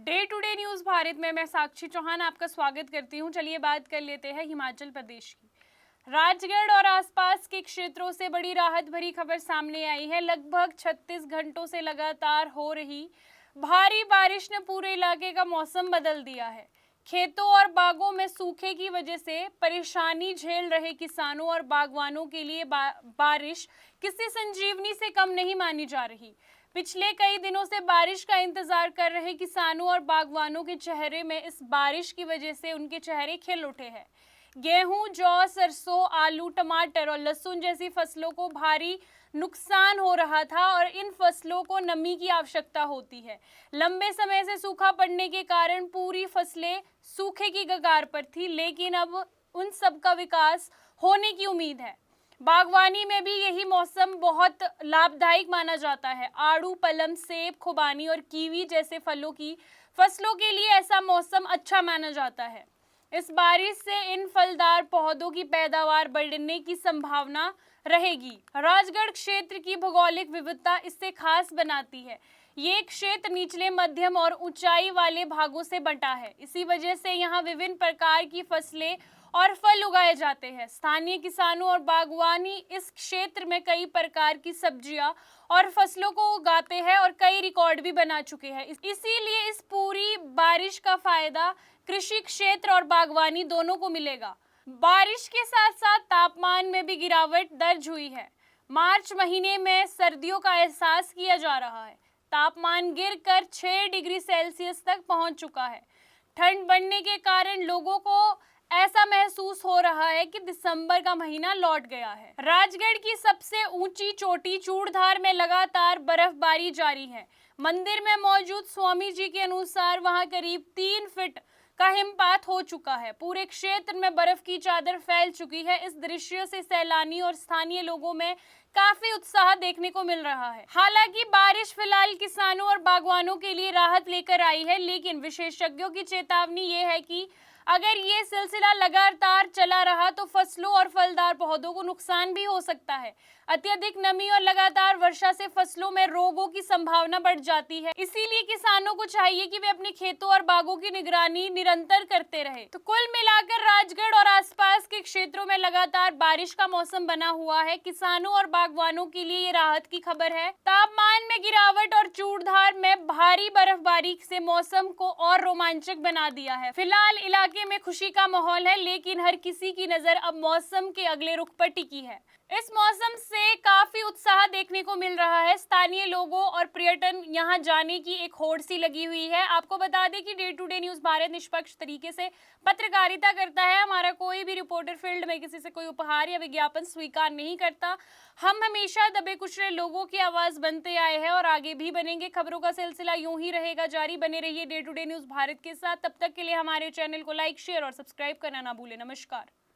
Day to day news Bharat में मैं साक्षी चौहान आपका स्वागत करती हूं। चलिए बात कर लेते हैं हिमाचल प्रदेश की। राजगढ़ और आसपास के क्षेत्रों से बड़ी राहत भरी खबर सामने आई है। लगभग 36 घंटों से लगातार हो रही भारी बारिश ने पूरे इलाके का मौसम बदल दिया है। खेतों और बागों में सूखे की वजह से परेशानी झेल रहे किसानों और बागवानों के लिए बारिश किसी संजीवनी से कम नहीं मानी जा रही। पिछले कई दिनों से बारिश का इंतजार कर रहे किसानों और बागवानों के चेहरे में इस बारिश की वजह से उनके चेहरे खिल उठे हैं। गेहूं, जौ, सरसों, आलू, टमाटर और लहसुन जैसी फसलों को भारी नुकसान हो रहा था और इन फसलों को नमी की आवश्यकता होती है। लंबे समय से सूखा पड़ने के कारण पूरी फसलें सूखे की कगार पर थी, लेकिन अब उन सब का विकास होने की उम्मीद है। बागवानी में भी यही मौसम बहुत लाभदायक माना जाता है। आड़ू, पलम, सेब, खुबानी और कीवी जैसे फलों की फसलों के लिए ऐसा मौसम अच्छा माना जाता है। इस बारिश से इन फलदार पौधों की पैदावार बढ़ने की संभावना रहेगी। राजगढ़ क्षेत्र की भौगोलिक विविधता इससे खास बनाती है। ये क्षेत्र निचले, मध्यम और ऊंचाई वाले भागों से बंटा है। इसी वजह से यहाँ विभिन्न प्रकार की फसलें और फल उगाए जाते हैं। स्थानीय किसानों और बागवानी इस क्षेत्र में कई प्रकार की सब्जियां और फसलों को उगाते हैं और कई रिकॉर्ड भी बना चुके हैं। इसीलिए इस पूरी बारिश का फायदा कृषि क्षेत्र और बागवानी दोनों को मिलेगा। बारिश के साथ साथ तापमान में भी गिरावट दर्ज हुई है। मार्च महीने में सर्दियों का एहसास किया जा रहा है। तापमान गिरकर 6 डिग्री सेल्सियस तक पहुंच चुका है। ठंड बढ़ने के कारण लोगों को ऐसा महसूस हो रहा है कि दिसंबर का महीना लौट गया है। राजगढ़ की सबसे ऊंची चोटी चूड़धार में लगातार बर्फबारी जारी है। मंदिर में मौजूद स्वामी जी के अनुसार वहां करीब 3 फीट का हिमपात हो चुका है। पूरे क्षेत्र में बर्फ की चादर फैल चुकी है। इस दृश्य से सैलानी और स्थानीय लोगों में काफी उत्साह देखने को मिल रहा है। हालांकि बारिश फिलहाल किसानों और बागवानों के लिए राहत लेकर आई है, लेकिन विशेषज्ञों की चेतावनी ये है कि अगर ये सिलसिला लगातार चला रहा तो फसलों और फलदार पौधों को नुकसान भी हो सकता है। अत्यधिक नमी और लगातार वर्षा से फसलों में रोगों की संभावना बढ़ जाती है। इसीलिए किसानों को चाहिए कि वे अपने खेतों और बागों की निगरानी निरंतर करते रहे। तो कुल मिलाकर राजगढ़ और आसपास के क्षेत्रों में लगातार बारिश का मौसम बना हुआ है। किसानों और बागवानों के लिए ये राहत की खबर है। तापमान में गिरावट और चूड़धार में भारी बर्फबारी से मौसम को और रोमांचक बना दिया है। फिलहाल इलाके में खुशी का माहौल है, लेकिन हर किसी की नजर अब मौसम के अगले रुख पर टिकी है। इस मौसम से काफी उत्साह देखने को मिल रहा है। स्थानीय लोगों और पर्यटन यहां जाने की एक होड़ सी लगी हुई है। आपको बता दें कि day to day news Bharat निष्पक्ष तरीके से पत्रकारिता करता है। हमारा कोई भी रिपोर्टर फील्ड में किसी से कोई उपहार या विज्ञापन स्वीकार नहीं करता। हम हमेशा दबे कुचले लोगों की आवाज बनते आए हैं और आगे भी बनेंगे। खबरों का सिलसिला यूं ही रहेगा जारी। बने रहिए day to day news Bharat के साथ। तब तक के लिए हमारे चैनल को लाइक, शेयर और सब्सक्राइब करना ना भूलें। नमस्कार।